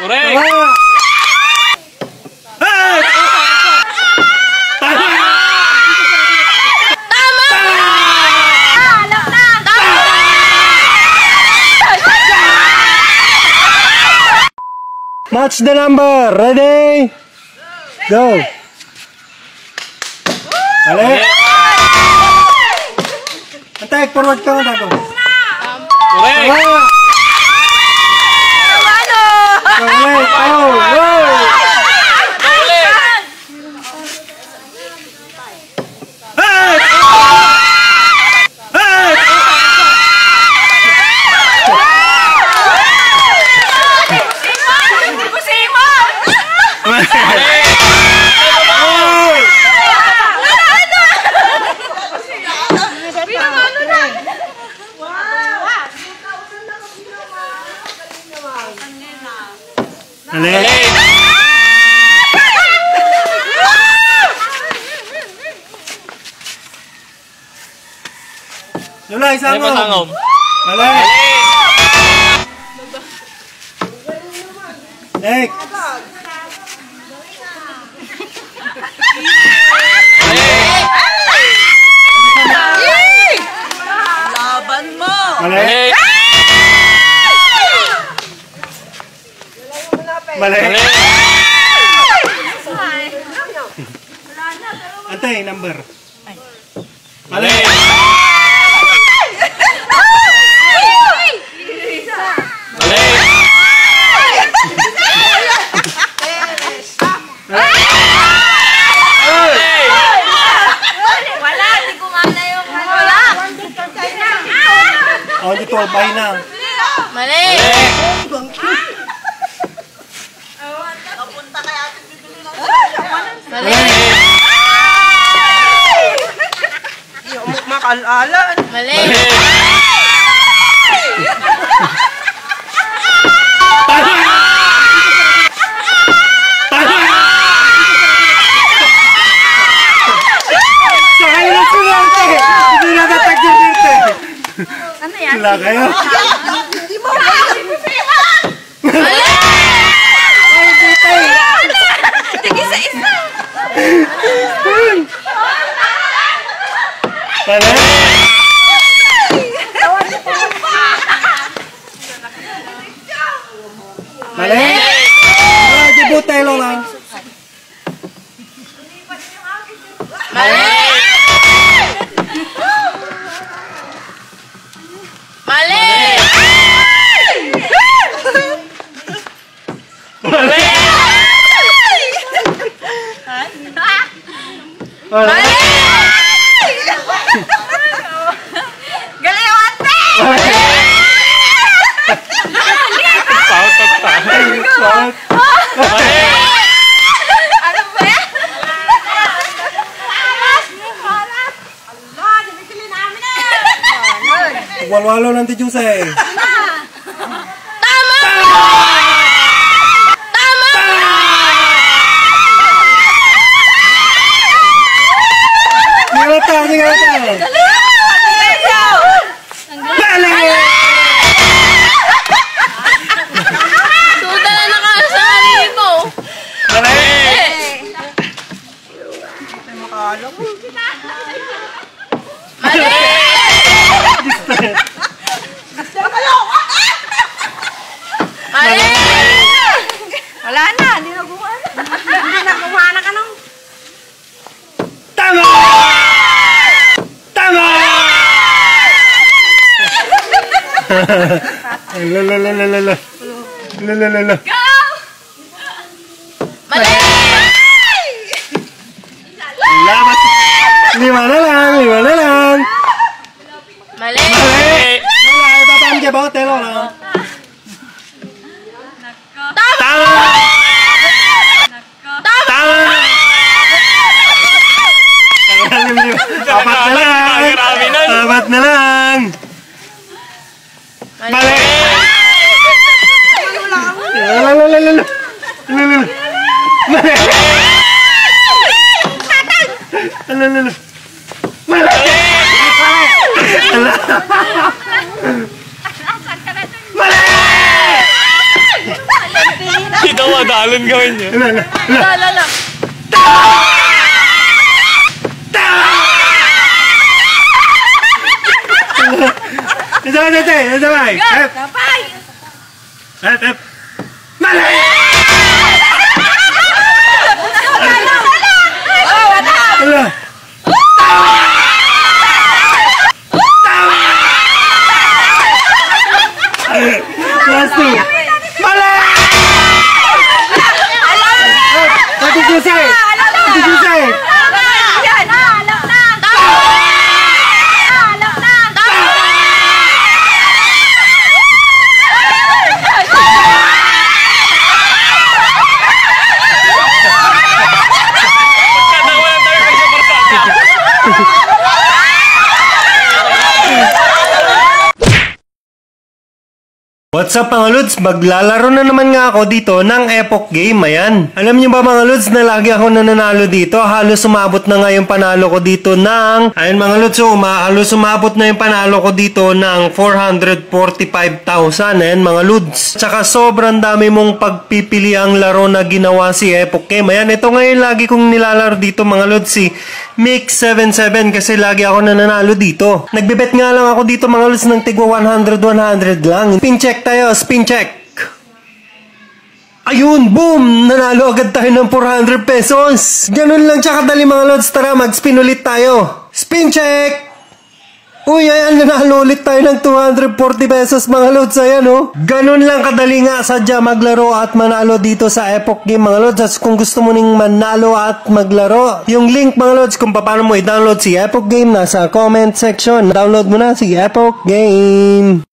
Correct! Match the number. Ready? Go. Mali. Attack, forward ka na. Correct! Correct. Oh, wow. Mali. Yula, isang mo. Mali. Next. Laban mo. Mali. Mali. Antay, number. Mali. Wala, di kumana yung wala. Oh, dito, bye na. Mali. Mali. Makalalan. Mali. Kaya na sinarte. Hindi na natagdurte. Ano yan? Wala kayo. Mali. Tig-isa-isa. Mali. Mali. Debut tayo lang. Mali. Mali. Mali. Mali. Galing yung ate. Ano ba yan? Walo-walo lang ti Jose. Tama! Tama! Nilata, nilata. Mali. Suda na nakaano sa halibo. Mali. Mali! Mali! Wala na, hindi na gumana. Hindi na gumana ka nung... Tama! Tama! Lalalala. Lalalala. Go! Mali! Lamat. Lima na lang, lima na lang. Mali! Mali. Wala, ipapaam ka ba? Telo lang. Tama! Tama! Tama! Apat na lang. Apat na lang. Mali. Lalalala. Lalalala. Mali. Lalalala. Mali. Mali. Kita mo, dalon gawin niya. Lala. Nasabay. Kapay! Mali! Oh, wala! Ala. Last two. Mali! Ate Jose! Ate Jose! Yan! Alam na! Alam na! Nawalan tayo ng Super Santa. What's up mga Lods? Maglalaro na naman nga ako dito ng Epoch Game. Ayan. Alam niyo ba mga Lods na lagi ako nananalo dito? Halos umabot na nga yung panalo ko dito ng... Ayan mga Lods, halos umabot na yung panalo ko dito ng 445,000. Ayan mga Lods. Tsaka sobrang dami mong pagpipili ang laro na ginawa si Epoch Game. Ayan, ito ngayon lagi kong nilalaro dito mga Lods, si Mix77 kasi lagi ako nananalo dito. Nagbibet nga lang ako dito mga Lods ng tigwa 100 lang. Spin check tayo, spin check. Ayun, boom! Nanalo agad tayo ng 400 pesos. Ganun lang siya kadali mga Lods. Tara, mag-spin ulit tayo. Spin check! Uy, ayan, nanalo ulit tayo ng 240 pesos mga Lods. Ayan, oh. Ganun lang kadali nga sadya maglaro at manalo dito sa Epoch Game mga Lods. At kung gusto mo ning manalo at maglaro, yung link mga Lods kung paano mo i-download si Epoch Game nasa comment section. Download mo na si Epoch Game.